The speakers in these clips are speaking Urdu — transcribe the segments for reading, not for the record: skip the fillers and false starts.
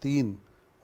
3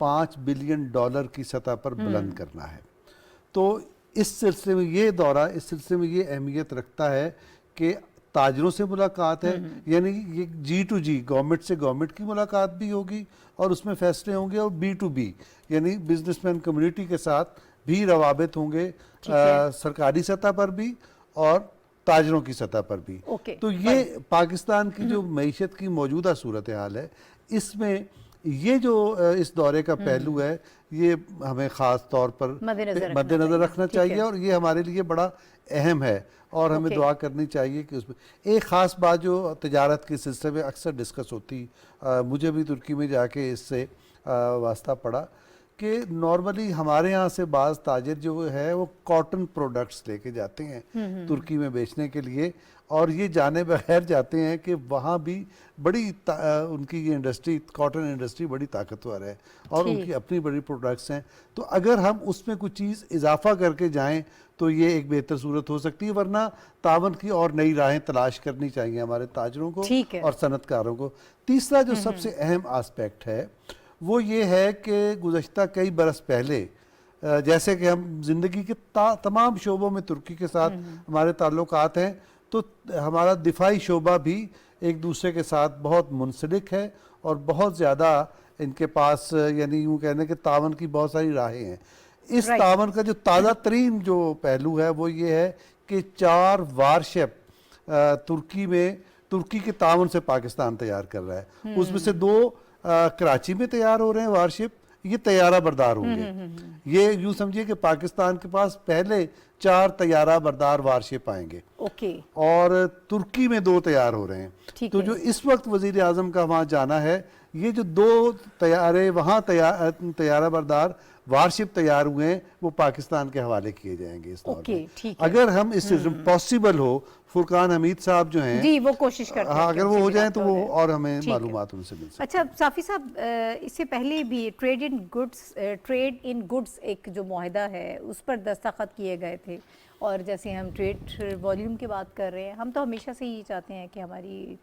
$5 بلین کی سطح پر بلند کرنا ہے. تو اس سلسلے میں یہ دورہ اس سلسلے میں یہ اہمیت رکھتا ہے کہ تاجروں سے ملاقات ہے, یعنی یہ جی ٹو جی, گورنمنٹ سے گورنمنٹ کی ملاقات بھی ہوگی اور اس میں فیصلے ہوں گے, اور بی ٹو بی یعنی بزنس مین کمیونٹی کے ساتھ بھی روابط ہوں گے, سرکاری سطح پر بھی اور تاجروں کی سطح پر بھی. تو یہ پاکستان کی جو معیشت کی موجودہ صورتحال ہے, اس میں یہ جو اس دورے کا پہلو ہے, یہ ہمیں خاص طور پر مد نظر رکھنا چاہیے, اور یہ ہمارے لیے بڑا اہم ہے, اور ہمیں دعا کرنی چاہیے کہ اس میں ایک خاص بات جو تجارت کے سلسلے میں اکثر ڈسکس ہوتی, مجھے بھی ترکی میں جا کے اس سے واسطہ پڑا کہ نارملی ہمارے ہاں سے بعض تاجر جو ہے وہ کاٹن پروڈکٹس لے کے جاتے ہیں ترکی میں بیچنے کے لیے, اور یہ جانے بغیر جاتے ہیں کہ وہاں بھی بڑی ان کی یہ انڈسٹری, کاٹن انڈسٹری بڑی طاقتور ہے اور ان کی اپنی بڑی پروڈکٹس ہیں. تو اگر ہم اس میں کچھ چیز اضافہ کر کے جائیں تو یہ ایک بہتر صورت ہو سکتی ہے, ورنہ تعاون کی اور نئی راہیں تلاش کرنی چاہیے ہمارے تاجروں کو اور صنعت کاروں کو. تیسرا جو سب سے اہم آسپیکٹ ہے وہ یہ ہے کہ گزشتہ کئی برس پہلے جیسے کہ ہم زندگی کے تمام شعبوں میں ترکی کے ساتھ ہمارے تعلقات ہیں, تو ہمارا دفاعی شعبہ بھی ایک دوسرے کے ساتھ بہت منسلک ہے اور بہت زیادہ ان کے پاس یعنی یوں کہنے کہ تعاون کی بہت ساری راہیں ہیں. اس تعاون کا جو تازہ ترین جو پہلو ہے وہ یہ ہے کہ 4 وارشپ ترکی کے تعاون سے پاکستان تیار کر رہا ہے. اس میں سے 2 کراچی میں تیار ہو رہے ہیں وارشپ, یہ طیارہ بردار ہوں گے. یہ یوں سمجھیے کہ پاکستان کے پاس پہلے 4 طیارہ بردار وارشپ آئیں گے, اور ترکی میں 2 تیار ہو رہے ہیں. تو جو اس وقت وزیر اعظم کا وہاں جانا ہے, یہ جو 2 طیارے وہاں طیارہ بردار وارشپ تیار ہوئے ہیں وہ پاکستان کے حوالے کیے جائیں گے اس دور میں. اگر ہم اس سے پاسبل ہو, فرقان حمید صاحب جو ہیں وہ کوشش کرتے ہیں, اگر وہ ہو جائیں تو وہ اور ہمیں معلومات ان سے مل سکتی. اچھا صافی صاحب, اس سے پہلے بھی ٹریڈ ان گڈز ایک جو معاہدہ ہے اس پر دستخط کیے گئے تھے, اور جیسے ہم ٹریڈ والیوم کی بات کر رہے ہیں, ہم تو ہمیشہ سے یہ چاہتے ہیں کہ ہماری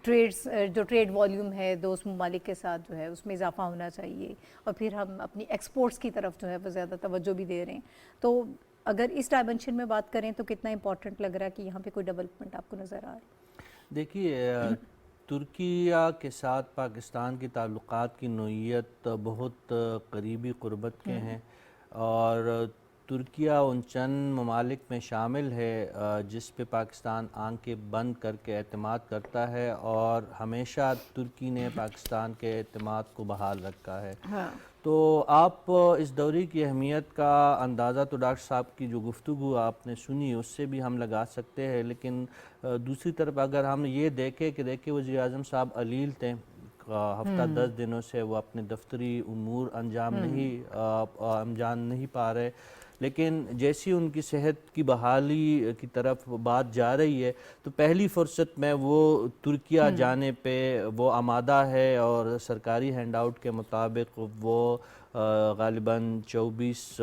ٹریڈ والیوم ہے دوست ممالک کے ساتھ جو ہے اس میں اضافہ ہونا چاہیے, اور پھر ہم اپنی ایکسپورٹس کی طرف جو ہے وہ زیادہ توجہ بھی دے رہے ہیں. تو اگر اس ڈائمنشن میں بات کریں تو کتنا امپورٹنٹ لگ رہا ہے کہ یہاں پہ کوئی ڈیولپمنٹ آپ کو نظر آ رہا ہے؟ دیکھیے, ترکیہ کے ساتھ پاکستان کی تعلقات کی نوعیت بہت قریبی قربت کے ہیں, اور ترکیہ ان چند ممالک میں شامل ہے جس پہ پاکستان آنکھیں بند کر کے اعتماد کرتا ہے, اور ہمیشہ ترکی نے پاکستان کے اعتماد کو بحال رکھا ہے. تو آپ اس دورے کی اہمیت کا اندازہ تو ڈاکٹر صاحب کی جو گفتگو آپ نے سنی اس سے بھی ہم لگا سکتے ہیں, لیکن دوسری طرف اگر ہم یہ دیکھیں کہ وزیر اعظم صاحب علیل تھے, ہفتہ 10 دنوں سے وہ اپنے دفتری امور انجام نہیں پا رہے, لیکن جیسی ان کی صحت کی بحالی کی طرف بات جا رہی ہے تو پہلی فرصت میں وہ ترکیہ جانے پہ وہ آمادہ ہے, اور سرکاری ہینڈ آؤٹ کے مطابق وہ غالباً 24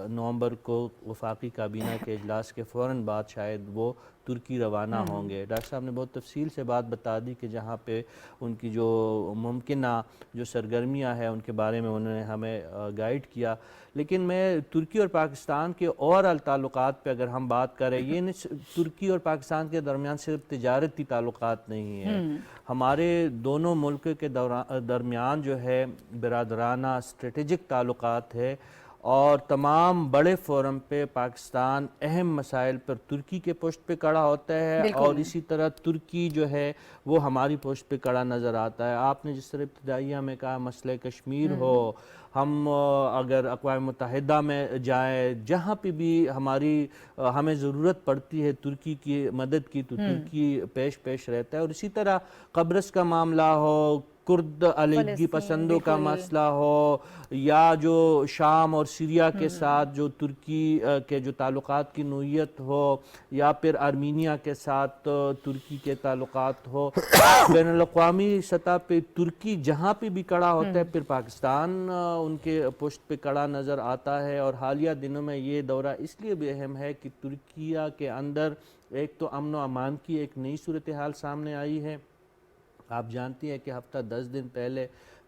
نومبر کو وفاقی کابینہ کے اجلاس کے فوراً بعد شاید وہ ترکی روانہ ہوں گے. ڈاکٹر صاحب نے بہت تفصیل سے بات بتا دی کہ جہاں پہ ان کی جو ممکنہ جو سرگرمیاں ہیں ان کے بارے میں انہوں نے ہمیں گائیڈ کیا. لیکن میں ترکی اور پاکستان کے اور تعلقات پہ اگر ہم بات کریں, یہ ترکی اور پاکستان کے درمیان صرف تجارتی تعلقات نہیں ہیں, ہمارے دونوں ملک کے درمیان جو ہے برادرانہ اسٹریٹجک تعلقات ہے, اور تمام بڑے فورم پہ پاکستان اہم مسائل پر ترکی کے پشت پہ کھڑا ہوتا ہے, اور اسی طرح ترکی جو ہے وہ ہماری پشت پہ کھڑا نظر آتا ہے. آپ نے جس طرح ابتدائیہ میں کہا مسئلہ کشمیر ہو, ہم اگر اقوام متحدہ میں جائیں, جہاں پہ بھی ہمیں ضرورت پڑتی ہے ترکی کی مدد کی تو ترکی پیش رہتا ہے. اور اسی طرح قبرص کا معاملہ ہو, کرد علیحدگی پسندوں کا مسئلہ ہو, یا جو شام اور سیریا کے ساتھ جو ترکی کے جو تعلقات کی نوعیت ہو, یا پھر آرمینیا کے ساتھ ترکی کے تعلقات ہو, بین الاقوامی سطح پہ ترکی جہاں پہ بھی کھڑا ہوتا ہے پھر پاکستان ان کے پشت پہ کھڑا نظر آتا ہے. اور حالیہ دنوں میں یہ دورہ اس لیے بھی اہم ہے کہ ترکیہ کے اندر ایک تو امن و امان کی ایک نئی صورتحال سامنے آئی ہے. آپ جانتی ہیں کہ ہفتہ 10 دن پہلے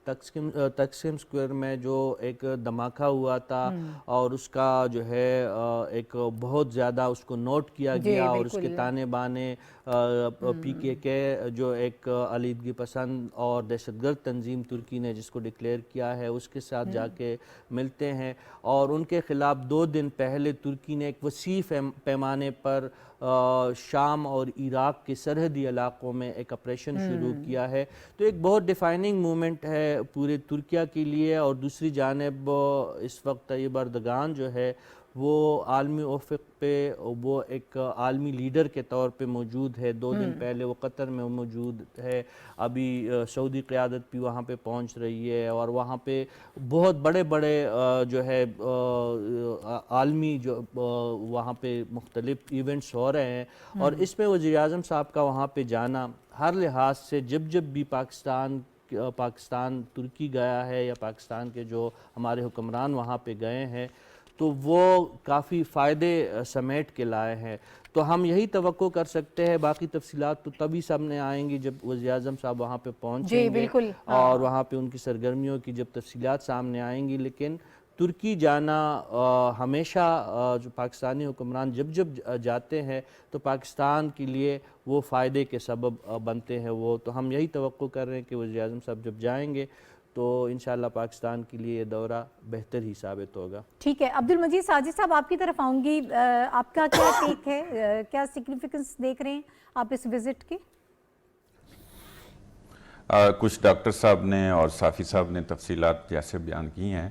تقسیم اسکوائر میں جو ایک دھماکہ ہوا تھا اور اس کا جو ہے ایک بہت زیادہ اس کو نوٹ کیا گیا اور اس کے تانے بانے PKK جو ایک علیحدگی پسند اور دہشت گرد تنظیم ترکی نے جس کو ڈکلیئر کیا ہے اس کے ساتھ جا کے ملتے ہیں اور ان کے خلاف 2 دن پہلے ترکی نے ایک وسیع پیمانے پر شام اور عراق کے سرحدی علاقوں میں ایک آپریشن شروع کیا ہے. تو ایک بہت ڈیفائننگ مومنٹ ہے پورے ترکیہ کے لیے. اور دوسری جانب اس وقت طیب اردگان جو ہے وہ عالمی افق پہ وہ ایک عالمی لیڈر کے طور پہ موجود ہے. 2 دن پہلے وہ قطر میں موجود ہے, ابھی سعودی قیادت بھی وہاں پہ پہنچ رہی ہے اور وہاں پہ بہت بڑے بڑے جو ہے عالمی جو وہاں پہ مختلف ایونٹس ہو رہے ہیں. اور اس میں وزیر اعظم صاحب کا وہاں پہ جانا ہر لحاظ سے جب بھی پاکستان ترکی گیا ہے یا پاکستان کے جو ہمارے حکمران وہاں پہ گئے ہیں تو وہ کافی فائدے سمیٹ کے لائے ہیں. تو ہم یہی توقع کر سکتے ہیں, باقی تفصیلات تو تبھی سامنے آئیں گی جب وزیر اعظم صاحب وہاں پہ پہنچیں گے اور وہاں پہ ان کی سرگرمیوں کی جب تفصیلات سامنے آئیں گی. لیکن ترکی جانا ہمیشہ جو پاکستانی حکمران جب جاتے ہیں تو پاکستان کے لیے وہ فائدے کے سبب بنتے ہیں وہ. تو ہم یہی توقع کر رہے ہیں کہ وزیر اعظم صاحب جب جائیں گے تو انشاءاللہ پاکستان کے لیے یہ دورہ بہتر ہی ثابت ہوگا. ٹھیک ہے. عبدالمجید ساجد صاحب آپ کی طرف آؤں گی, آپ کا کیا ٹیک ہے, کیا سگنیفیکنس دیکھ رہے ہیں آپ اس وزٹ کی؟ کچھ ڈاکٹر صاحب نے اور صافی صاحب نے تفصیلات جیسے بیان کی ہیں,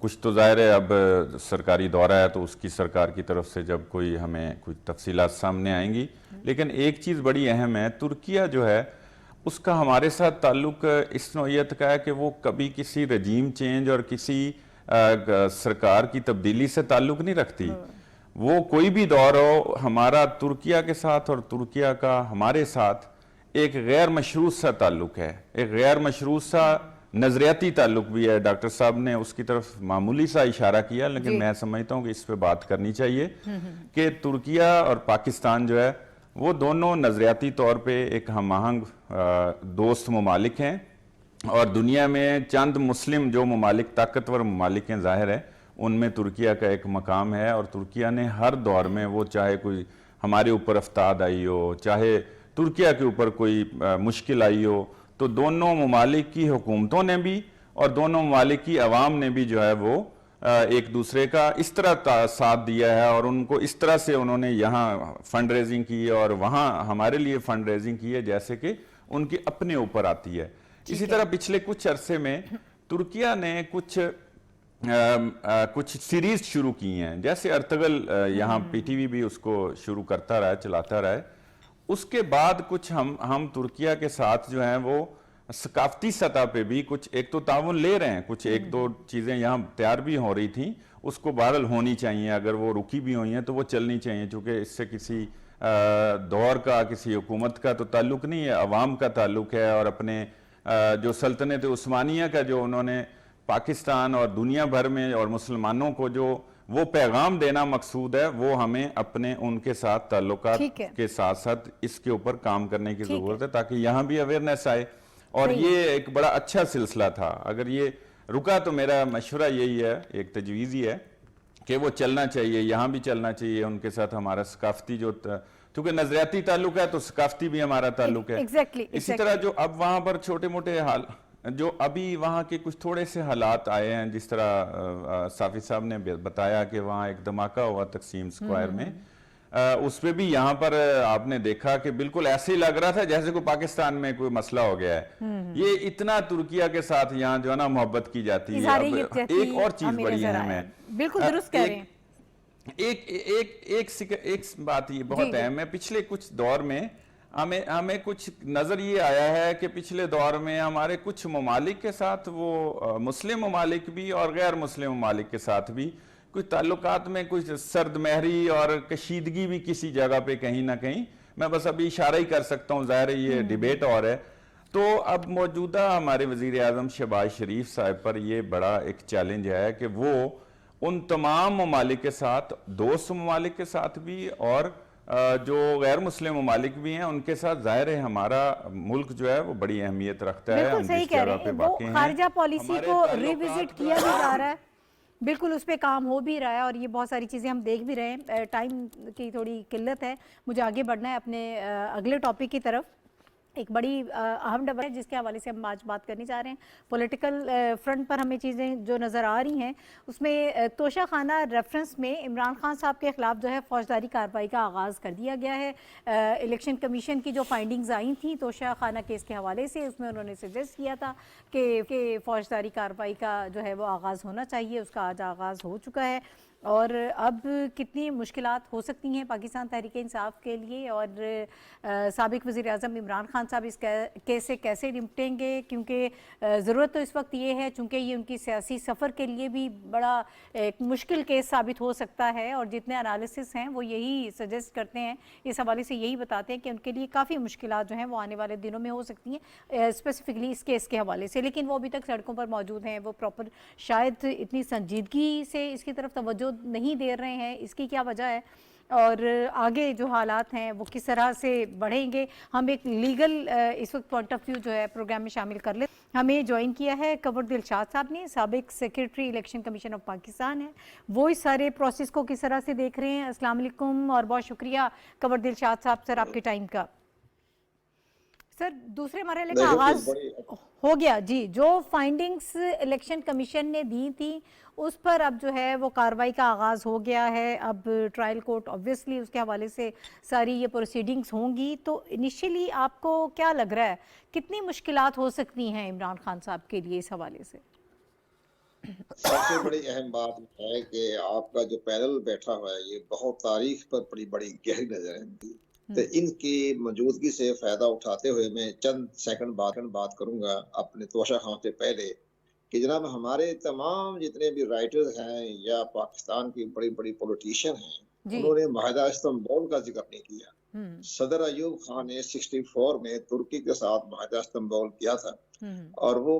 کچھ تو ظاہر ہے اب سرکاری دورہ ہے تو اس کی سرکار کی طرف سے جب کوئی ہمیں کچھ تفصیلات سامنے آئیں گی. لیکن ایک چیز بڑی اہم ہے, ترکیہ جو ہے اس کا ہمارے ساتھ تعلق اس نوعیت کا ہے کہ وہ کبھی کسی رجیم چینج اور کسی سرکار کی تبدیلی سے تعلق نہیں رکھتی. وہ کوئی بھی دور ہو, ہمارا ترکیہ کے ساتھ اور ترکیہ کا ہمارے ساتھ ایک غیر مشروط سا تعلق ہے, ایک غیر مشروط سا نظریاتی تعلق بھی ہے. ڈاکٹر صاحب نے اس کی طرف معمولی سا اشارہ کیا, لیکن میں سمجھتا ہوں کہ اس پہ بات کرنی چاہیے کہ ترکیہ اور پاکستان جو ہے وہ دونوں نظریاتی طور پہ ایک ہم آہنگ دوست ممالک ہیں. اور دنیا میں چند مسلم جو ممالک طاقتور ممالک ہیں ظاہر ہے ان میں ترکیہ کا ایک مقام ہے. اور ترکیہ نے ہر دور میں, وہ چاہے کوئی ہمارے اوپر افتاد آئی ہو, چاہے ترکیہ کے اوپر کوئی مشکل آئی ہو, تو دونوں ممالک کی حکومتوں نے بھی اور دونوں ممالک کی عوام نے بھی جو ہے وہ ایک دوسرے کا اس طرح ساتھ دیا ہے اور ان کو اس طرح سے انہوں نے یہاں فنڈ ریزنگ کی اور وہاں ہمارے لیے فنڈ ریزنگ کی ہے جیسے کہ ان کے اپنے اوپر آتی ہے. اسی طرح پچھلے کچھ عرصے میں ترکیہ نے کچھ سیریز شروع کی ہیں, جیسے ارتغل یہاں PTV بھی اس کو شروع کرتا رہا ہے, چلاتا رہا ہے. اس کے بعد کچھ ہم ترکیہ کے ساتھ جو ہیں وہ ثقافتی سطح پہ بھی کچھ ایک تو تعاون لے رہے ہیں, کچھ 1-2 چیزیں یہاں تیار بھی ہو رہی تھیں, اس کو بہرحال ہونی چاہیے, اگر وہ رکی بھی ہوئی ہیں تو وہ چلنی چاہیے, چونکہ اس سے کسی دور کا کسی حکومت کا تو تعلق نہیں ہے, عوام کا تعلق ہے. اور اپنے جو سلطنت عثمانیہ کا جو انہوں نے پاکستان اور دنیا بھر میں اور مسلمانوں کو جو وہ پیغام دینا مقصود ہے, وہ ہمیں اپنے ان کے ساتھ تعلقات کے ساتھ ساتھ اس کے اوپر کام کرنے کی ضرورت ہے تاکہ یہاں بھی اویئرنیس آئے. اور یہ ایک بڑا اچھا سلسلہ تھا, اگر یہ رکا تو میرا مشورہ یہی ہے, ایک تجویز ہی ہے کہ وہ چلنا چاہیے, یہاں بھی چلنا چاہیے. ان کے ساتھ ہمارا ثقافتی جو کیونکہ نظریاتی تعلق ہے تو ثقافتی بھی ہمارا تعلق ہے. اسی طرح جو اب وہاں پر چھوٹے موٹے جو ابھی وہاں کے کچھ تھوڑے سے حالات آئے ہیں, جس طرح صافی صاحب نے بتایا کہ وہاں ایک دھماکہ ہوا تقسیم اسکوائر میں, اس پہ بھی یہاں پر آپ نے دیکھا کہ بالکل ایسے ہی لگ رہا تھا جیسے کوئی پاکستان میں کوئی مسئلہ ہو گیا ہے. یہ اتنا ترکیہ کے ساتھ یہاں جو ہے نا محبت کی جاتی ہے. ایک اور چیز بڑی اہم ہے, بالکل درست کہہ رہے ہیں, ایک بات یہ بہت اہم ہے. پچھلے کچھ دور میں ہمیں کچھ نظر یہ آیا ہے کہ پچھلے دور میں ہمارے کچھ ممالک کے ساتھ, وہ مسلم ممالک بھی اور غیر مسلم ممالک کے ساتھ بھی کچھ تعلقات میں کچھ سرد مہری اور کشیدگی بھی کسی جگہ پہ کہیں نہ کہیں. میں بس ابھی اشارہ ہی کر سکتا ہوں, ظاہر ہے یہ ڈیبیٹ اور ہے. تو اب موجودہ ہمارے وزیر اعظم شہباز شریف صاحب پر یہ بڑا ایک چیلنج ہے کہ وہ ان تمام ممالک کے ساتھ, دوست ممالک کے ساتھ بھی اور جو غیر مسلم ممالک بھی ہیں ان کے ساتھ ظاہر ہے ہمارا ملک جو ہے وہ بڑی اہمیت رکھتا ہے. بالکل ہم صحیح جس کہہ جگہ رہے پہ ہیں، وہ واقع ہیں خارجہ پالیسی ہمارے کو تعلقات ریوزٹ جو کیا ہے بھی جا رہا ہے، بالکل اس پہ کام ہو بھی رہا ہے، اور یہ بہت ساری چیزیں ہم دیکھ بھی رہے ہیں. ٹائم کی تھوڑی قلت ہے، مجھے آگے بڑھنا ہے اپنے اگلے ٹاپک کی طرف. ایک بڑی اہم ڈبل ہے جس کے حوالے سے ہم آج بات کرنی چاہ رہے ہیں. پولیٹیکل فرنٹ پر ہمیں چیزیں جو نظر آ رہی ہیں اس میں توشہ خانہ ریفرنس میں عمران خان صاحب کے خلاف جو ہے فوجداری کارروائی کا آغاز کر دیا گیا ہے. الیکشن کمیشن کی جو فائنڈنگز آئی تھیں توشہ خانہ کیس کے حوالے سے، اس میں انہوں نے سجیسٹ کیا تھا کہ فوجداری کارروائی کا جو ہے وہ آغاز ہونا چاہیے. اس کا آج آغاز ہو چکا ہے، اور اب کتنی مشکلات ہو سکتی ہیں پاکستان تحریک انصاف کے لیے، اور سابق وزیر اعظم عمران خان صاحب اس کیس سے کیسے نمٹیں گے، کیونکہ ضرورت تو اس وقت یہ ہے چونکہ یہ ان کی سیاسی سفر کے لیے بھی بڑا ایک مشکل کیس ثابت ہو سکتا ہے. اور جتنے انالیسس ہیں وہ یہی سجیسٹ کرتے ہیں، اس حوالے سے یہی بتاتے ہیں کہ ان کے لیے کافی مشکلات جو ہیں وہ آنے والے دنوں میں ہو سکتی ہیں اسپیسیفکلی اس کیس کے حوالے سے. لیکن وہ ابھی تک سڑکوں پر موجود ہیں، وہ پراپر شاید اتنی سنجیدگی سے اس کی طرف توجہ نہیں دے رہے ہیں. اس کی کیا وجہ ہے اور آگے جو حالات ہیں وہ کس طرح سے بڑھیں گے؟ ہم ایک لیگل اس وقت پوائنٹ آف ویو جو ہے پروگرام میں شامل کر لیں. ہمیں جوائن کیا ہے قمر دلشاد صاحب نے، سابق secretary election commission of Pakistan ہے. وہ اس سارے پروسیس کو کس طرح سے دیکھ رہے ہیں. السلام علیکم اور بہت شکریہ قمر دلشاد صاحب سر آپ کے ٹائم کا. سر دوسرے مرحلے کا آغاز ہو گیا جی، جو فائنڈنگز الیکشن کمیشن نے دی تھی اس پر اب جو ہے وہ کارروائی کا آغاز ہو گیا ہے. اب ٹرائل کورٹ آبویسلی اس کے حوالے سے ساری یہ پروسیڈنگز ہوں گی. تو انیشیلی آپ کو کیا لگ رہا ہے کتنی مشکلات ہو سکتی ہیں عمران خان صاحب کے لیے اس حوالے سے؟ سب سے بڑی اہم بات ہے کہ آپ کا جو پینل بیٹھا ہوا ہے یہ بہت تاریخ پر بڑی گہری نظر ہے. تو ان کی موجودگی سے فائدہ اٹھاتے ہوئے میں چند سیکنڈ بات کروں گا اپنے توشہ خان سے پہلے کہ جناب ہمارے تمام جتنے بھی رائٹرز ہیں یا پاکستان کی بڑی پولیٹیشین ہیں انہوں نے معاہدہ استنبول کا ذکر نہیں کیا. صدر ایوب خان نے 64 میں ترکی کے ساتھ معاہدہ استنبول کیا تھا، اور وہ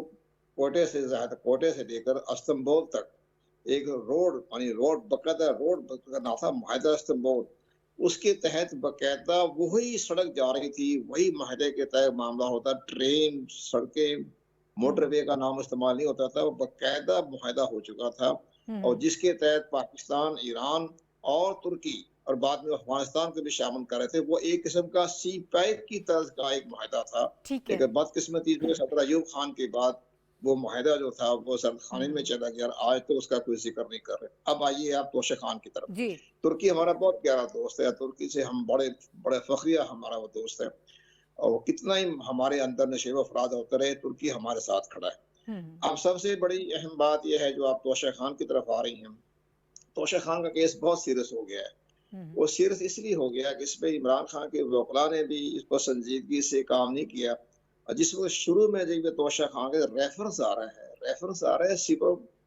کوٹے سے لے کر استنبول تک ایک روڈ باقاعدہ روڈ بنانا تھا معاہدہ استنبول. اس کے تحت باقاعدہ وہی سڑک جا رہی تھی، وہی معاہدے کے تحت معاملہ ہوتا. ٹرین، سڑکیں، موٹر وے کا نام استعمال نہیں ہوتا تھا، وہ باقاعدہ معاہدہ ہو چکا تھا. اور جس کے تحت پاکستان، ایران اور ترکی اور بعد میں افغانستان کو بھی شامل کر رہے تھے. وہ ایک قسم کا سی پیک کی طرز کا ایک معاہدہ تھا. لیکن بدقسمتی سے صدر ایوب خان کے بعد وہ معاہدہ جو تھا وہ سرد خانے میں چلا گیا. آج تو اس کا کوئی ذکر نہیں کر رہے. اب آئیے آپ توشہ خان کی طرف. ترکی ہمارا بہت گہرا دوست ہے، ترکی سے ہم بڑے فخریہ ہمارا وہ دوست ہے، اور کتنا ہی ہمارے اندر نشیب و افراد ہوتے رہے ترکی ہمارے ساتھ کھڑا ہے. اب سب سے بڑی اہم بات یہ ہے جو آپ توشہ خان کی طرف آ رہی ہیں. توشہ خان کا کیس بہت سیریس ہو گیا ہے. وہ سیریس اس لیے ہو گیا کہ اس پہ عمران خان کے وکلاء نے بھی اس پر سنجیدگی سے کام نہیں کیا. جس وقت شروع میں جب توشہ خان کا ریفرنس آ رہا ہے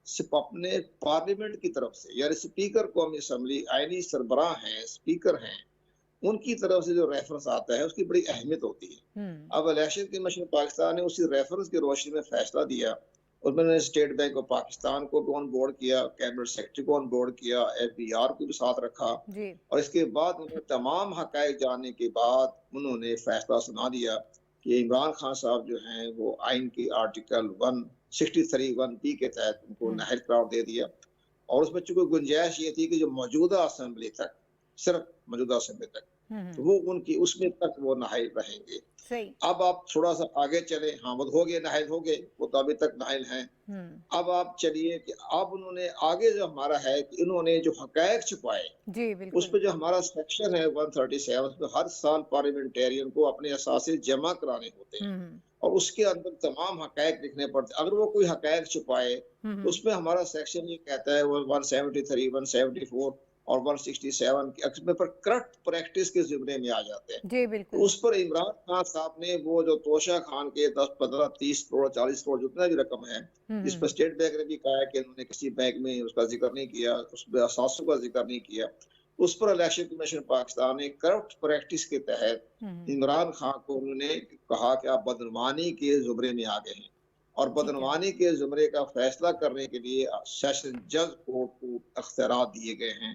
صرف اپنے پارلیمنٹ کی طرف سے، یعنی اسپیکر قومی اسمبلی، آئینی سربراہ ہیں، اسپیکر ہیں، ان کی طرف سے جو ریفرنس آتا ہے اس کی بڑی اہمیت ہوتی ہے. اب الیکشن کمیشن پاکستان نے اسی ریفرنس کی روشنی میں فیصلہ دیا. اس میں نے اسٹیٹ بینک آف پاکستان کو بھی آن بورڈ کیا، کیبنٹ سیکرٹری کو آن بورڈ کیا، ایف بی آر کو بھی ساتھ رکھا. اور اس کے بعد انہوں نے تمام حقائق جاننے کے بعد انہوں نے فیصلہ سنا دیا کہ عمران خان صاحب جو ہیں وہ آئین کی آرٹیکل 163(1)B کے تحت ان کو نااہل قرار دے دیا. اور اس میں چونکہ گنجائش یہ تھی کہ جو موجودہ اسمبلی تک، صرف موجودہ اسمبلی تک وہ ان کی اس میں تک وہ نااہل رہیں گے. اب آپ تھوڑا سا آگے چلے، ہاں وہ ہو گئے، نااہل ہو گئے، وہ تو ابھی تک نااہل ہیں. اب آپ چلیے کہ اب انہوں نے آگے جو ہمارا ہے کہ انہوں نے جو حقائق چھپائے اس پہ جو ہمارا سیکشن ہے 137 اس پہ ہر سال پارلیمنٹیرین کو اپنے اثاثے جمع کرانے ہوتے ہیں، اور اس کے اندر تمام حقائق لکھنے پڑتے. اگر وہ کوئی حقائق چھپائے اس میں ہمارا سیکشن یہ کہتا ہے وہ 173 174 اور 167 پر کرپٹ پریکٹس کے زمرے میں آ جاتے ہیں. اس پر عمران خان صاحب نے وہ جو توشہ خان کے 10 15 30 کروڑ 40 کروڑ جتنا بھی رقم ہے، اس پر اسٹیٹ بینک نے بھی کہا ہے کہ انہوں نے کسی بینک میں اس کا ذکر نہیں کیا، اس پہ اثاثوں کا ذکر نہیں کیا. اس پر الیکشن کمیشن پاکستان نے کرپٹ پریکٹس کے تحت عمران خان کو انہوں نے کہا کہ آپ بدعنوانی کے زمرے میں آ گئے ہیں، اور بدعنوانی کے زمرے کا فیصلہ کرنے کے لیے سیشن جج کورٹ کو اختیارات دیے گئے ہیں.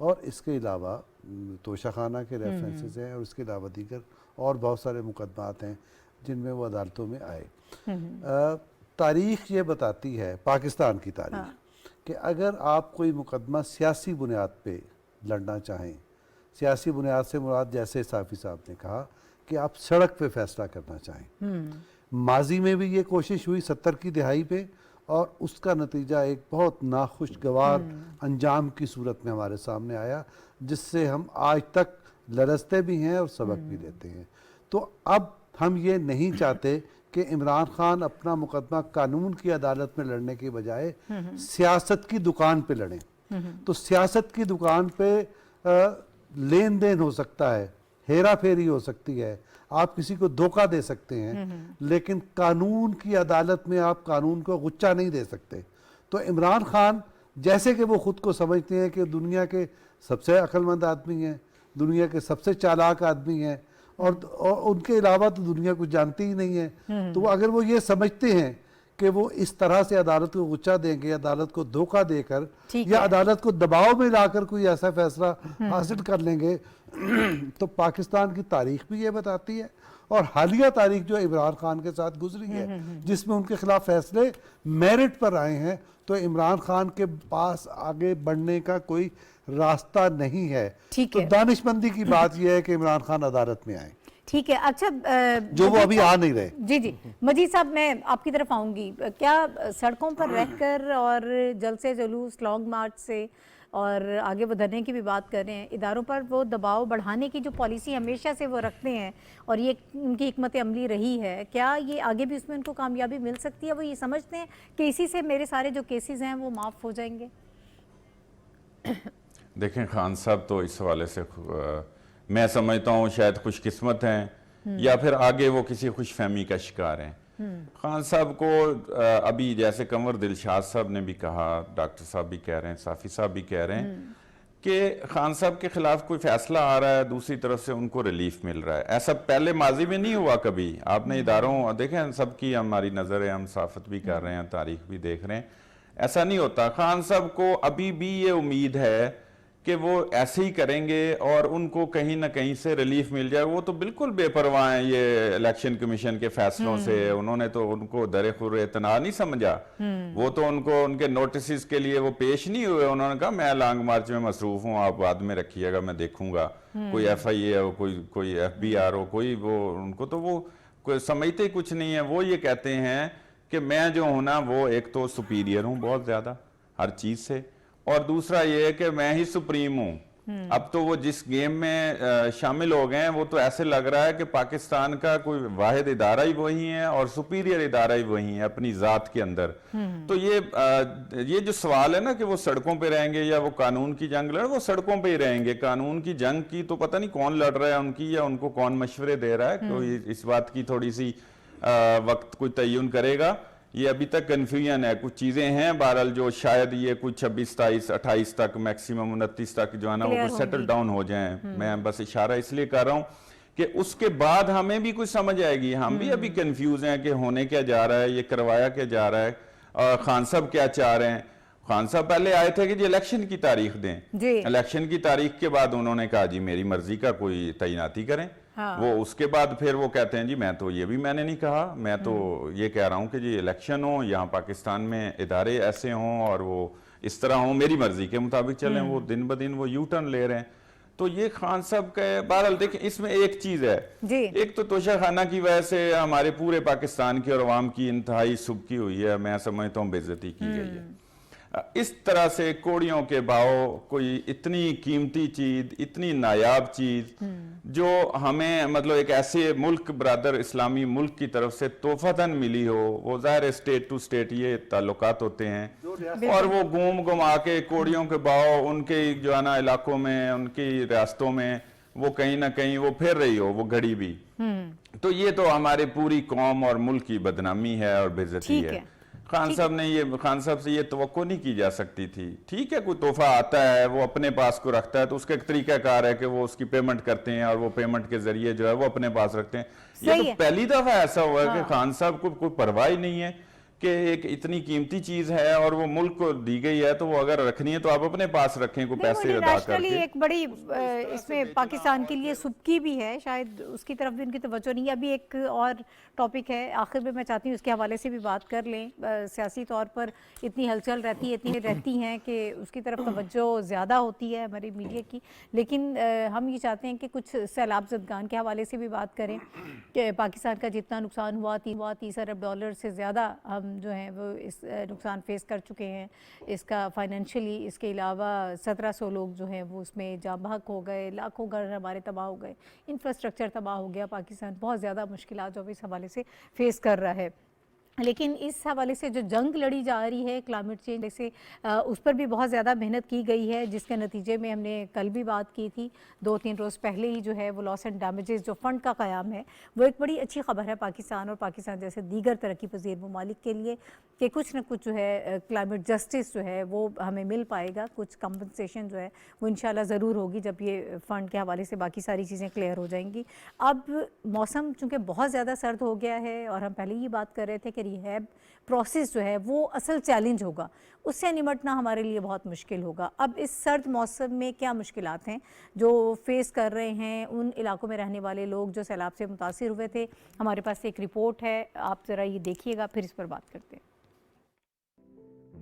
اور اس کے علاوہ توشہ خانہ کے ریفرنسز ہیں، اور اس کے علاوہ دیگر اور بہت سارے مقدمات ہیں جن میں وہ عدالتوں میں آئے۔ تاریخ یہ بتاتی ہے، پاکستان کی تاریخ، کہ اگر آپ کوئی مقدمہ سیاسی بنیاد پہ لڑنا چاہیں، سیاسی بنیاد سے مراد جیسے صافی صاحب نے کہا کہ آپ سڑک پہ فیصلہ کرنا چاہیں، ماضی میں بھی یہ کوشش ہوئی 70 کی دہائی پہ، اور اس کا نتیجہ ایک بہت ناخوشگوار انجام کی صورت میں ہمارے سامنے آیا، جس سے ہم آج تک لرزتے بھی ہیں اور سبق بھی لیتے ہیں۔ تو اب ہم یہ نہیں چاہتے کہ عمران خان اپنا مقدمہ قانون کی عدالت میں لڑنے کے بجائے سیاست کی دکان پہ لڑیں۔ تو سیاست کی دکان پہ لین دین ہو سکتا ہے، ہیرا پھیری ہو سکتی ہے، آپ کسی کو دھوکہ دے سکتے ہیں، لیکن قانون کی عدالت میں آپ قانون کو غچہ نہیں دے سکتے۔ تو عمران خان جیسے کہ وہ خود کو سمجھتے ہیں کہ دنیا کے سب سے عقل مند آدمی ہیں، دنیا کے سب سے چالاک آدمی ہیں، اور ان کے علاوہ تو دنیا کچھ جانتی ہی نہیں ہے، تو اگر وہ یہ سمجھتے ہیں کہ وہ اس طرح سے عدالت کو غچہ دیں گے، عدالت کو دھوکہ دے کر یا عدالت کو دباؤ میں لا کر کوئی ایسا فیصلہ حاصل کر لیں گے، تو پاکستان کی تاریخ بھی یہ بتاتی ہے، اور حالیہ تاریخ جو عمران خان کے ساتھ گزری ہے جس میں ان کے خلاف فیصلے میرٹ پر آئے ہیں، تو عمران خان کے پاس آگے بڑھنے کا کوئی راستہ نہیں ہے۔ تو دانش مندی کی بات یہ ہے کہ عمران خان عدالت میں آئیں، ٹھیک ہے۔ اچھا، جو وہ ابھی آ نہیں رہے۔ جی مجید صاحب، میں آپ کی طرف آؤں گی۔ کیا سڑکوں پر رہ کر اور جلسے جلوس، لانگ مارچ سے اور آگے بڑھنے کی بھی بات کر رہے ہیں، اداروں پر وہ دباؤ بڑھانے کی جو پالیسی ہمیشہ سے وہ رکھتے ہیں اور یہ ان کی حکمت عملی رہی ہے، کیا یہ آگے بھی اس میں ان کو کامیابی مل سکتی ہے؟ وہ یہ سمجھتے ہیں کہ اسی سے میرے سارے جو کیسز ہیں وہ معاف ہو جائیں گے؟ دیکھیں، خان صاحب تو اس حوالے سے میں سمجھتا ہوں شاید خوش قسمت ہیں، یا پھر آگے وہ کسی خوش فہمی کا شکار ہیں۔ خان صاحب کو ابھی جیسے قمر دلشاد صاحب نے بھی کہا، ڈاکٹر صاحب بھی کہہ رہے ہیں، صافی صاحب بھی کہہ رہے ہیں کہ خان صاحب کے خلاف کوئی فیصلہ آ رہا ہے، دوسری طرف سے ان کو ریلیف مل رہا ہے۔ ایسا پہلے ماضی میں نہیں ہوا کبھی۔ آپ نے اداروں دیکھیں، سب کی ہماری نظر ہے، ہم صحافت بھی کر رہے ہیں، تاریخ بھی دیکھ رہے ہیں، ایسا نہیں ہوتا۔ خان صاحب کو ابھی بھی یہ امید ہے کہ وہ ایسے ہی کریں گے اور ان کو کہیں نہ کہیں سے ریلیف مل جائے۔ وہ تو بالکل بے پرواہ ہیں یہ الیکشن کمیشن کے فیصلوں سے، انہوں نے تو ان کو در خور اعتنا نہیں سمجھا۔ وہ تو ان کو ان کے نوٹسز کے لیے وہ پیش نہیں ہوئے، انہوں نے کہا میں لانگ مارچ میں مصروف ہوں، آپ بعد میں رکھیے گا، میں دیکھوں گا، کوئی ایف آئی اے ہو، کوئی ایف بی آر ہو، کوئی وہ ان کو تو وہ کوئی سمجھتے کچھ نہیں ہے۔ وہ یہ کہتے ہیں کہ میں جو ہوں نا وہ ایک تو سپیریئر ہوں بہت زیادہ ہر چیز سے، اور دوسرا یہ ہے کہ میں ہی سپریم ہوں۔ اب تو وہ جس گیم میں شامل ہو گئے ہیں، وہ تو ایسے لگ رہا ہے کہ پاکستان کا کوئی واحد ادارہ ہی وہی ہے اور سپیریئر ادارہ ہی وہی ہے اپنی ذات کے اندر۔ تو یہ جو سوال ہے نا کہ وہ سڑکوں پہ رہیں گے یا وہ قانون کی جنگ لڑ، وہ سڑکوں پہ ہی رہیں گے۔ قانون کی جنگ کی تو پتہ نہیں کون لڑ رہا ہے ان کی، یا ان کو کون مشورے دے رہا ہے، کوئی اس بات کی تھوڑی سی وقت کوئی تعین کرے گا۔ یہ ابھی تک کنفیوژن ہے، کچھ چیزیں ہیں بہرحال جو شاید یہ کچھ 26 27 28 تک میکسیمم 29 تک جو ہے نا وہ سیٹل ڈاؤن ہو جائیں۔ میں بس اشارہ اس لیے کر رہا ہوں کہ اس کے بعد ہمیں بھی کچھ سمجھ آئے گی۔ ہم بھی ابھی کنفیوز ہیں کہ ہونے کیا جا رہا ہے، یہ کروایا کیا جا رہا ہے، اور خان صاحب کیا چاہ رہے ہیں۔ خان صاحب پہلے آئے تھے کہ جی الیکشن کی تاریخ دیں، الیکشن کی تاریخ کے بعد انہوں نے کہا جی میری مرضی کا کوئی تعیناتی کریں۔ وہ اس کے بعد پھر وہ کہتے ہیں جی میں تو یہ بھی میں نے نہیں کہا، میں تو یہ کہہ رہا ہوں کہ جی الیکشن ہو، یہاں پاکستان میں ادارے ایسے ہوں اور وہ اس طرح ہوں، میری مرضی کے مطابق چلیں۔ وہ دن بدن وہ یو ٹرن لے رہے ہیں۔ تو یہ خان صاحب کا بہرحال دیکھیں، اس میں ایک چیز ہے، ایک تو توشہ خانہ کی وجہ سے ہمارے پورے پاکستان کی اور عوام کی انتہائی سبکی ہوئی ہے، میں سمجھتا ہوں بے عزتی کی گئی ہے۔ اس طرح سے کوڑیوں کے باؤ کوئی اتنی قیمتی چیز، اتنی نایاب چیز جو ہمیں مطلب ایک ایسے ملک، برادر اسلامی ملک کی طرف سے تحفتاً ملی ہو، وہ ظاہر اسٹیٹ ٹو اسٹیٹ یہ تعلقات ہوتے ہیں، اور وہ گھما کے کوڑیوں کے باؤ ان کے جو ہے نا علاقوں میں، ان کی ریاستوں میں وہ کہیں نہ کہیں وہ پھر رہی ہو وہ گھڑی بھی، تو یہ تو ہمارے پوری قوم اور ملک کی بدنامی ہے اور بے عزتی ہے۔ خان صاحب سے یہ توقع نہیں کی جا سکتی تھی۔ ٹھیک ہے، کوئی تحفہ آتا ہے وہ اپنے پاس کو رکھتا ہے تو اس کا ایک طریقہ کار ہے کہ وہ اس کی پیمنٹ کرتے ہیں اور وہ پیمنٹ کے ذریعے جو ہے وہ اپنے پاس رکھتے ہیں۔ یہ تو پہلی دفعہ ایسا ہوا ہے کہ خان صاحب کو کوئی پرواہ نہیں ہے کہ ایک اتنی قیمتی چیز ہے اور وہ ملک کو دی گئی ہے، تو وہ اگر رکھنی ہے تو آپ اپنے پاس رکھیں، کوئی پیسے ادا کر نیشنلی کے۔ ایک بڑی اس میں پاکستان کے لیے سبکی بھی ہے، شاید اس کی طرف بھی ان کی توجہ نہیں ہے۔ ابھی ایک اور ٹاپک ہے آخر میں میں چاہتی ہوں اس کے حوالے سے بھی بات کر لیں۔ سیاسی طور پر اتنی ہلچل رہتی ہیں کہ اس کی طرف توجہ زیادہ ہوتی ہے ہماری میڈیا کی، لیکن ہم یہ چاہتے ہیں کہ کچھ سیلاب زدگان کے حوالے سے بھی بات کریں کہ پاکستان کا جتنا نقصان ہوا 30 ارب ڈالر سے زیادہ ہم جو ہیں وہ اس نقصان فیس کر چکے ہیں اس کا فائنینشلی۔ اس کے علاوہ 1700 لوگ جو ہیں وہ اس میں جاں بحق ہو گئے، لاکھوں گھر ہمارے تباہ ہو گئے، انفراسٹرکچر تباہ ہو گیا۔ پاکستان بہت زیادہ مشکلات جو اس حوالے سے فیس کر رہا ہے، لیکن اس حوالے سے جو جنگ لڑی جا رہی ہے کلائمیٹ چینج سے، اس پر بھی بہت زیادہ محنت کی گئی ہے، جس کے نتیجے میں ہم نے کل بھی بات کی تھی، 2-3 روز پہلے ہی جو ہے وہ لاس اینڈ ڈیمیجز جو فنڈ کا قیام ہے وہ ایک بڑی اچھی خبر ہے پاکستان اور پاکستان جیسے دیگر ترقی پذیر ممالک کے لیے کہ کچھ نہ کچھ جو ہے کلائمیٹ جسٹس جو ہے وہ ہمیں مل پائے گا، کچھ کمپنسیشن جو ہے وہ انشاءاللہ ضرور ہوگی جب یہ فنڈ کے حوالے سے باقی ساری چیزیں کلیئر ہو جائیں گی۔ اب موسم چونکہ بہت زیادہ سرد ہو گیا ہے اور ہم پہلے ہی بات کر رہے تھے کہ ریہیب پروسیس جو ہے وہ اصل چیلنج ہوگا، اس سے نمٹنا ہمارے لیے بہت مشکل ہوگا۔ اب اس سرد موسم میں کیا مشکلات ہیں جو فیس کر رہے ہیں ان علاقوں میں رہنے والے لوگ جو سیلاب سے متاثر ہوئے تھے؟ ہمارے پاس ایک رپورٹ ہے، آپ ذرا یہ دیکھیے گا پھر اس پر بات کرتے ہیں۔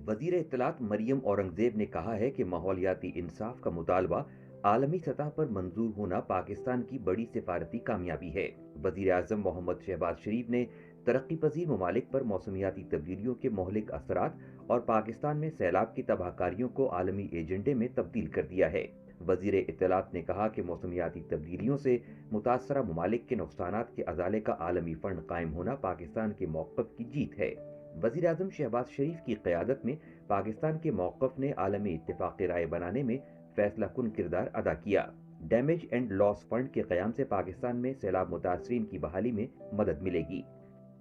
وزیر اطلاعات مریم اورنگزیب نے کہا ہے کہ ماحولیاتی انصاف کا مطالبہ عالمی سطح پر منظور ہونا پاکستان کی بڑی سفارتی کامیابی ہے۔ وزیر اعظم محمد شہباز شریف نے ترقی پذیر ممالک پر موسمیاتی تبدیلیوں کے مہلک اثرات اور پاکستان میں سیلاب کی تباہ کاریوں کو عالمی ایجنڈے میں تبدیل کر دیا ہے۔ وزیر اطلاعات نے کہا کہ موسمیاتی تبدیلیوں سے متاثرہ ممالک کے نقصانات کے ازالے کا عالمی فنڈ قائم ہونا پاکستان کے موقف کی جیت ہے۔ وزیر اعظم شہباز شریف کی قیادت میں پاکستان کے موقف نے عالمی اتفاق رائے بنانے میں فیصلہ کن کردار ادا کیا۔ ڈیمیج اینڈ لاس فنڈ کے قیام سے پاکستان میں سیلاب متاثرین کی بحالی میں مدد ملے گی۔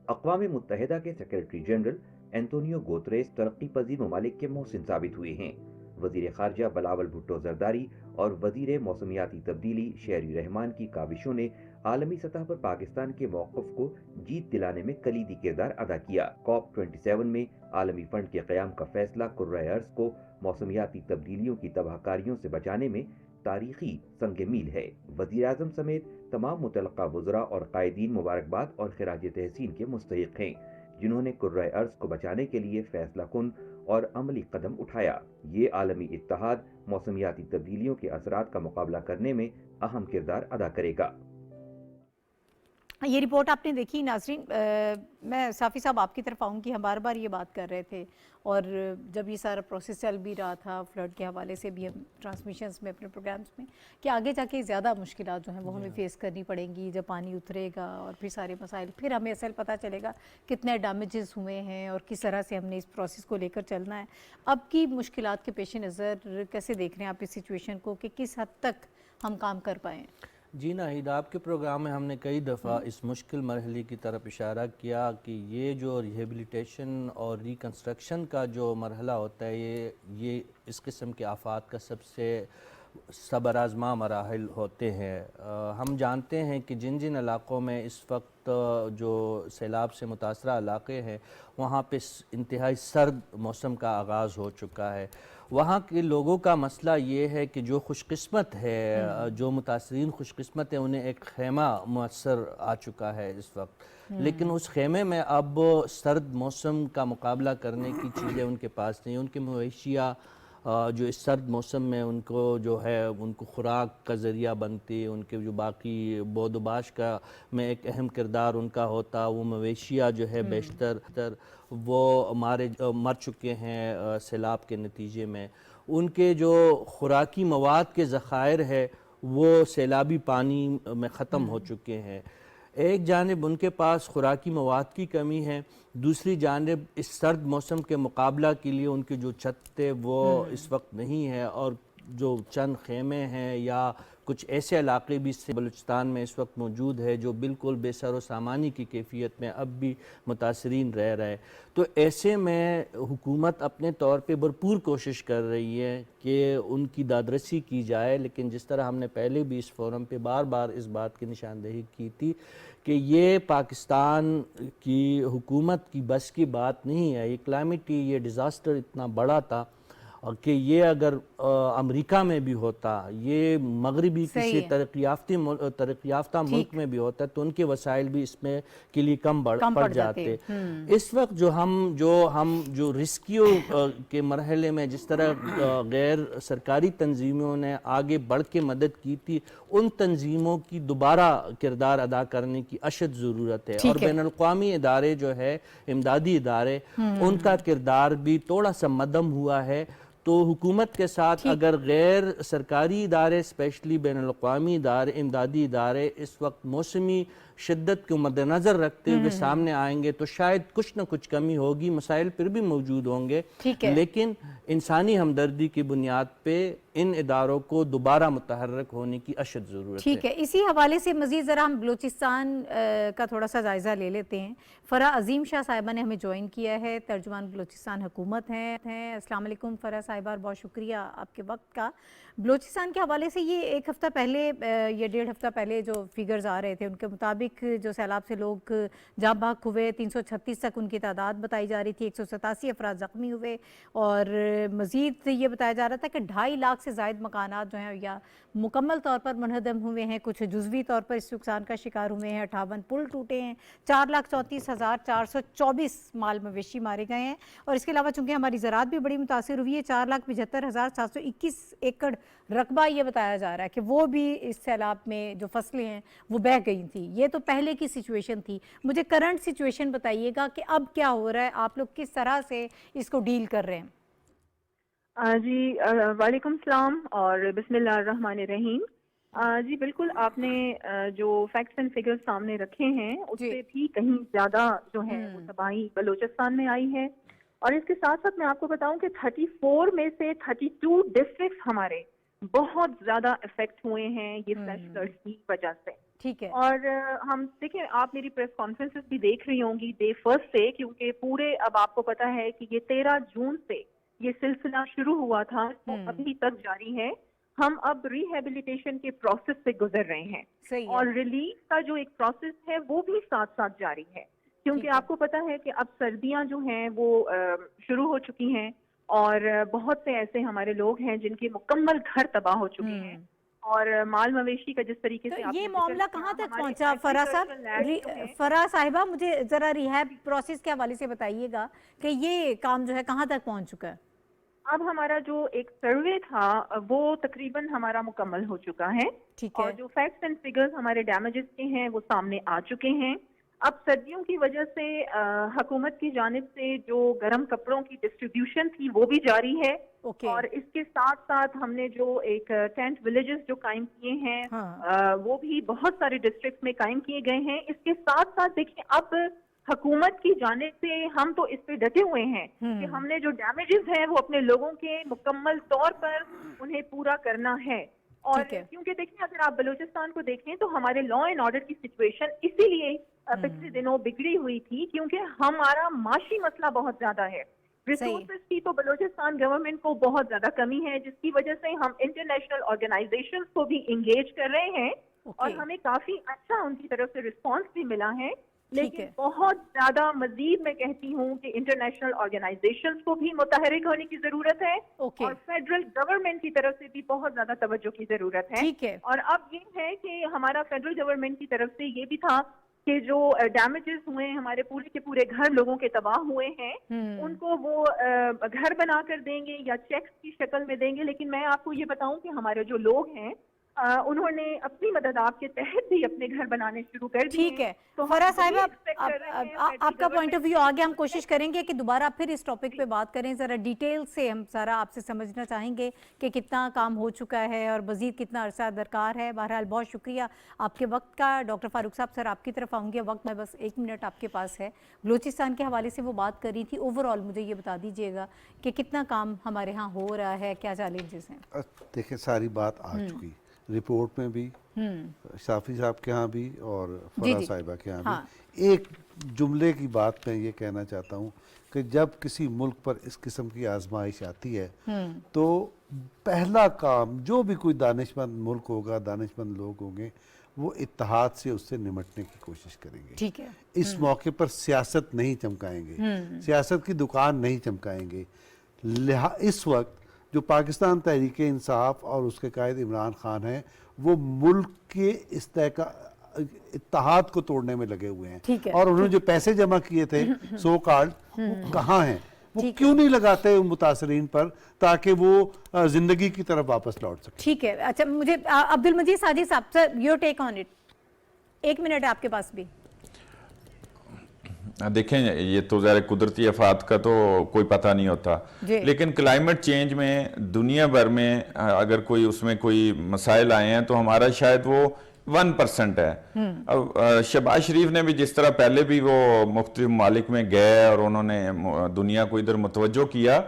اقوام متحدہ کے سیکرٹری جنرل اینٹونیو گوتریس ترقی پذیر ممالک کے محسن ثابت ہوئے ہیں۔ وزیر خارجہ بلاول بھٹو زرداری اور وزیر موسمیاتی تبدیلی شہری رحمان کی کاوشوں نے عالمی سطح پر پاکستان کے موقف کو جیت دلانے میں کلیدی کردار ادا کیا۔ COP 27 میں عالمی فنڈ کے قیام کا فیصلہ کرۂ ارض کو موسمیاتی تبدیلیوں کی تباہ کاریوں سے بچانے میں تاریخی سنگ میل ہے۔ وزیر اعظم سمیت تمام متعلقہ وزراء اور قائدین مبارکباد اور خراج تحسین کے مستحق ہیں، جنہوں نے کرۂ ارض کو بچانے کے لیے فیصلہ کن اور عملی قدم اٹھایا۔ یہ عالمی اتحاد موسمیاتی تبدیلیوں کے اثرات کا مقابلہ کرنے میں اہم کردار ادا کرے گا۔ یہ رپورٹ آپ نے دیکھی ناظرین، میں صافی صاحب آپ کی طرف آؤں گی۔ ہم بار بار یہ بات کر رہے تھے اور جب یہ سارا پروسیس چل بھی رہا تھا فلڈ کے حوالے سے بھی، ہم ٹرانسمیشنز میں اپنے پروگرامز میں، کہ آگے جا کے زیادہ مشکلات جو ہیں وہ ہمیں فیس کرنی پڑیں گی جب پانی اترے گا اور پھر سارے مسائل، پھر ہمیں اصل پتہ چلے گا کتنے ڈیمیجز ہوئے ہیں اور کس طرح سے ہم نے اس پروسیس کو لے کر چلنا ہے۔ اب کی مشکلات کے پیش نظر کیسے دیکھ رہے ہیں آپ اس سچویشن کو کہ کس حد تک ہم کام کر پائیں؟ جی ناہید، آپ کے پروگرام میں ہم نے کئی دفعہ اس مشکل مرحلے کی طرف اشارہ کیا کہ یہ جو ریہیبلیٹیشن اور ریکنسٹرکشن کا جو مرحلہ ہوتا ہے، یہ اس قسم کے آفات کا سب سے صبر آزما مراحل ہوتے ہیں۔ ہم جانتے ہیں کہ جن جن علاقوں میں اس وقت جو سیلاب سے متاثرہ علاقے ہیں وہاں پہ انتہائی سرد موسم کا آغاز ہو چکا ہے۔ وہاں کے لوگوں کا مسئلہ یہ ہے کہ جو خوش قسمت ہے، جو متاثرین خوش قسمت ہیں، انہیں ایک خیمہ میسر آ چکا ہے اس وقت، لیکن اس خیمے میں اب سرد موسم کا مقابلہ کرنے کی چیزیں ان کے پاس نہیں۔ ان کے مویشیاں جو اس سرد موسم میں ان کو جو ہے ان کو خوراک کا ذریعہ بنتی، ان کے جو باقی بود و باش کا میں ایک اہم کردار ان کا ہوتا، وہ مویشیاں جو ہے بیشتر وہ مر چکے ہیں سیلاب کے نتیجے میں۔ ان کے جو خوراکی مواد کے ذخائر ہے وہ سیلابی پانی میں ختم ہو چکے ہیں۔ ایک جانب ان کے پاس خوراکی مواد کی کمی ہے، دوسری جانب اس سرد موسم کے مقابلہ کے لیے ان کی جو چھتیں وہ اس وقت نہیں ہے، اور جو چند خیمے ہیں یا کچھ ایسے علاقے بھی بلوچستان میں اس وقت موجود ہے جو بالکل بے سر و سامانی کی کیفیت میں اب بھی متاثرین رہ رہے۔ تو ایسے میں حکومت اپنے طور پہ بھرپور کوشش کر رہی ہے کہ ان کی دادرسی کی جائے، لیکن جس طرح ہم نے پہلے بھی اس فورم پہ بار بار اس بات کی نشاندہی کی تھی کہ یہ پاکستان کی حکومت کی بس کی بات نہیں ہے. یہ کلائمیٹی، یہ ڈیزاسٹر اتنا بڑا تھا کہ یہ اگر امریکہ میں بھی ہوتا، یہ مغربی کسی ترقی یافتہ ملک میں بھی ہوتا تو ان کے وسائل بھی اس میں کے لیے کم پڑ جاتے. اس وقت جو ریسکیو کے مرحلے میں جس طرح غیر سرکاری تنظیموں نے آگے بڑھ کے مدد کی تھی، ان تنظیموں کی دوبارہ کردار ادا کرنے کی اشد ضرورت ہے. اور بین الاقوامی ادارے جو ہے، امدادی ادارے، ان کا کردار بھی تھوڑا سا مدھم ہوا ہے. تو حکومت کے ساتھ اگر غیر سرکاری ادارے، اسپیشلی بین الاقوامی ادارے، امدادی ادارے اس وقت موسمی شدت کو مد نظر رکھتے ہوئے سامنے آئیں گے تو شاید کچھ نہ کچھ کمی ہوگی. مسائل پھر بھی موجود ہوں گے، لیکن انسانی ہمدردی کی بنیاد پہ ان اداروں کو دوبارہ متحرک ہونے کی اشد ضرورت ہے. ٹھیک ہے، اسی حوالے سے مزید ذرا ہم بلوچستان کا تھوڑا سا جائزہ لے لیتے ہیں. فرح عظیم شاہ صاحبہ نے ہمیں جوائن کیا ہے، ترجمان بلوچستان حکومت ہیں. السلام علیکم فرح صاحبہ، اور بہت شکریہ آپ کے وقت کا. بلوچستان کے حوالے سے یہ ایک ہفتہ پہلے یا 1.5 ہفتہ پہلے جو فیگرز آ رہے تھے ان کے مطابق جو سیلاب سے لوگ جاں بحق ہوئے 336 تک ان کی تعداد بتائی جا رہی تھی، 187 افراد زخمی ہوئے، اور مزید یہ بتایا جا رہا تھا کہ 2.5 لاکھ سے زائد مکانات جو ہیں یا مکمل طور پر منہدم ہوئے ہیں، کچھ جزوی طور پر اس نقصان کا شکار ہوئے ہیں. 58 پل ٹوٹے ہیں، 4,34,424 مال مویشی مارے گئے ہیں. اور اس کے علاوہ چونکہ ہماری زراعت بھی بڑی متاثر ہوئی ہے، 4,75,721 ایکڑ رقبہ یہ بتایا جا رہا ہے کہ وہ بھی اس سیلاب میں جو فصلیں ہیں وہ بہہ گئی تھیں. یہ تو پہلے کی سچویشن تھی. مجھے کرنٹ سچویشن بتائیے گا کہ اب کیا ہو رہا ہے، آپ لوگ کس طرح سے اس کو ڈیل کر رہے ہیں؟ جی وعلیکم السلام اور بسم اللہ الرحمن الرحیم. جی بالکل، آپ نے جو فیکٹس اینڈ فگرز سامنے رکھے ہیں اس سے بھی کہیں زیادہ جو ہے وہ تباہی بلوچستان میں آئی ہے. اور اس کے ساتھ ساتھ میں آپ کو بتاؤں کہ 34 میں سے 32 ڈسٹرکٹس ہمارے بہت زیادہ افیکٹ ہوئے ہیں یہ فلیش فلڈز کی وجہ سے. ٹھیک ہے. اور ہم دیکھیں، آپ میری پریس کانفرنسز بھی دیکھ رہی ہوں گی ڈے فرسٹ سے، کیونکہ پورے اب آپ کو پتا ہے کہ یہ 13 جون سے یہ سلسلہ شروع ہوا تھا، وہ ابھی تک جاری ہے. ہم اب ریہیبلیٹیشن کے پروسیس سے گزر رہے ہیں، اور ریلیف کا جو ایک پروسیس ہے وہ بھی ساتھ ساتھ جاری ہے، کیونکہ آپ کو پتا ہے کہ اب سردیاں جو ہیں وہ شروع ہو چکی ہیں، اور بہت سے ایسے ہمارے لوگ ہیں جن کے مکمل گھر تباہ ہو چکے ہیں، اور مال مویشی کا جس طریقے سے یہ معاملہ کہاں تک پہنچا فرح صاحب؟ فرح صاحبہ مجھے ذرا ریہیب پروسیس کے حوالے سے بتائیے گا کہ یہ کام جو ہے کہاں تک پہنچ چکا ہے؟ اب ہمارا جو ایک سروے تھا وہ تقریباً ہمارا مکمل ہو چکا ہے، اور جو فیکٹس اینڈ فگرز ہمارے ڈیمیجز کے ہیں وہ سامنے آ چکے ہیں. اب سردیوں کی وجہ سے حکومت کی جانب سے جو گرم کپڑوں کی ڈسٹریبیوشن تھی وہ بھی جاری ہے، اور اس کے ساتھ ساتھ ہم نے جو ایک ٹینٹ ولیجز جو قائم کیے ہیں وہ بھی بہت سارے ڈسٹرکٹ میں قائم کیے گئے ہیں. اس کے ساتھ ساتھ دیکھیں، اب حکومت کی جانب سے ہم تو اس پہ ڈٹے ہوئے ہیں کہ ہم نے جو ڈیمیجز ہیں وہ اپنے لوگوں کے مکمل طور پر انہیں پورا کرنا ہے. اور کیونکہ دیکھیں، اگر آپ بلوچستان کو دیکھیں تو ہمارے لا اینڈ آرڈر کی سچویشن اسی لیے پچھلے دنوں بگڑی ہوئی تھی کیونکہ ہمارا معاشی مسئلہ بہت زیادہ ہے. ریسورسز کی تو بلوچستان گورنمنٹ کو بہت زیادہ کمی ہے، جس کی وجہ سے ہم انٹرنیشنل آرگنائزیشنز کو بھی انگیج کر رہے ہیں، اور ہمیں کافی اچھا ان کی طرف سے رسپانس بھی ملا ہے. لیکن بہت زیادہ مزید میں کہتی ہوں کہ انٹرنیشنل آرگنائزیشنز کو بھی متحرک ہونے کی ضرورت ہے، اور فیڈرل گورنمنٹ کی طرف سے بھی بہت زیادہ توجہ کی ضرورت ہے. اور اب یہ ہے کہ ہمارا فیڈرل گورنمنٹ کی طرف سے یہ بھی تھا کہ جو ڈیمیجز ہوئے ہیں، ہمارے پورے کے پورے گھر لوگوں کے تباہ ہوئے ہیں، ان کو وہ گھر بنا کر دیں گے یا چیکس کی شکل میں دیں گے. لیکن میں آپ کو یہ بتاؤں کہ ہمارے جو لوگ ہیں انہوں نے اپنی مدد آپ کے تحت بھی اپنے گھر بنانے شروع کر دیے. ٹھیک ہے فرح صاحبہ، آپ کا پوائنٹ آف ویو آگے ہم کوشش کریں گے کہ دوبارہ پھر اس ٹاپک پہ بات کریں. ذرا ڈیٹیل سے ہم سارا آپ سے سمجھنا چاہیں گے کہ کتنا کام ہو چکا ہے اور مزید کتنا عرصہ درکار ہے. بہرحال بہت شکریہ آپ کے وقت کا. ڈاکٹر فاروق صاحب سر آپ کی طرف آؤں گے، وقت میں بس 1 منٹ آپ کے پاس ہے. بلوچستان کے حوالے سے وہ بات کر رہی تھی، اوور آل مجھے یہ بتا دیجیے گا کہ کتنا کام ہمارے ہاں ہو رہا ہے، کیا چیلنجز ہیں؟ دیکھیں ساری بات آ چکی رپورٹ میں بھی، شافی صاحب کے ہاں بھی اور فرح صاحبہ کے ہاں بھی. ایک جملے کی بات میں یہ کہنا چاہتا ہوں کہ جب کسی ملک پر اس قسم کی آزمائش آتی ہے تو پہلا کام جو بھی کوئی دانشمند ملک ہوگا، دانشمند لوگ ہوں گے، وہ اتحاد سے اس سے نمٹنے کی کوشش کریں گے. ٹھیک ہے. اس موقع پر سیاست نہیں چمکائیں گے, سیاست کی دکان نہیں چمکائیں گے. اس وقت جو پاکستان تحریک انصاف اور اس کے قائد عمران خان ہیں وہ ملک کے اتحاد کو توڑنے میں لگے ہوئے ہیں, اور انہوں نے جو پیسے جمع کیے تھے سو کارڈ وہ کہاں ہیں, وہ کیوں نہیں لگاتے ان متاثرین پر تاکہ وہ زندگی کی طرف واپس لوٹ سکیں. ٹھیک ہے. اچھا مجھے عبدالمجید ساجد صاحب سے your take on it, 1 minute ہے آپ کے پاس بھی. دیکھیں یہ تو ظاہر قدرتی آفات کا تو کوئی پتہ نہیں ہوتا, لیکن کلائمیٹ چینج میں دنیا بھر میں اگر کوئی اس میں کوئی مسائل آئے ہیں تو ہمارا شاید وہ 1% ہے. شہباز شریف نے بھی جس طرح پہلے بھی وہ مختلف ممالک میں گئے اور انہوں نے دنیا کو ادھر متوجہ کیا,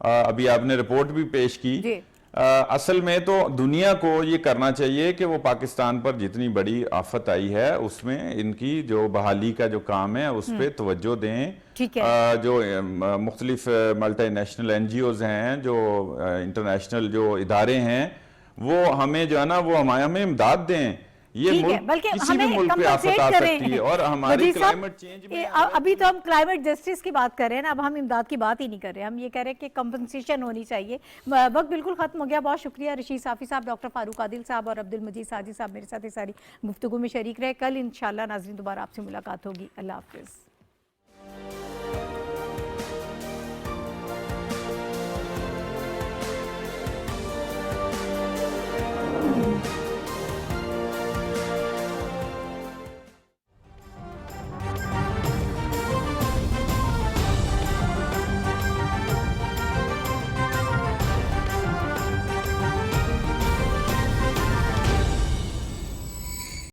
ابھی آپ نے رپورٹ بھی پیش کی, اصل میں تو دنیا کو یہ کرنا چاہیے کہ وہ پاکستان پر جتنی بڑی آفت آئی ہے اس میں ان کی جو بحالی کا جو کام ہے اس پہ توجہ دیں. جو مختلف multinational N G Os ہیں, جو انٹرنیشنل جو ادارے ہیں, وہ ہمیں جو ہے نا وہ ہمیں امداد دیں. یہ ملک کسی بھی ملک پہ آفت آ سکتی ہے, اور ہماری کلائمیٹ چینج میں ابھی تو ہم کلائمیٹ جسٹس کی بات کر رہے ہیں نا, اب ہم امداد کی بات ہی نہیں کر رہے, ہم یہ کہہ رہے ہیں کہ کمپنسیشن ہونی چاہیے. وقت بالکل ختم ہو گیا. بہت شکریہ رشید صافی صاحب, ڈاکٹر فاروق عادل صاحب اور عبدالمجید ساجد صاحب میرے ساتھ یہ ساری گفتگو میں شریک رہے. کل انشاءاللہ ناظرین دوبارہ آپ سے ملاقات ہوگی. اللہ حافظ.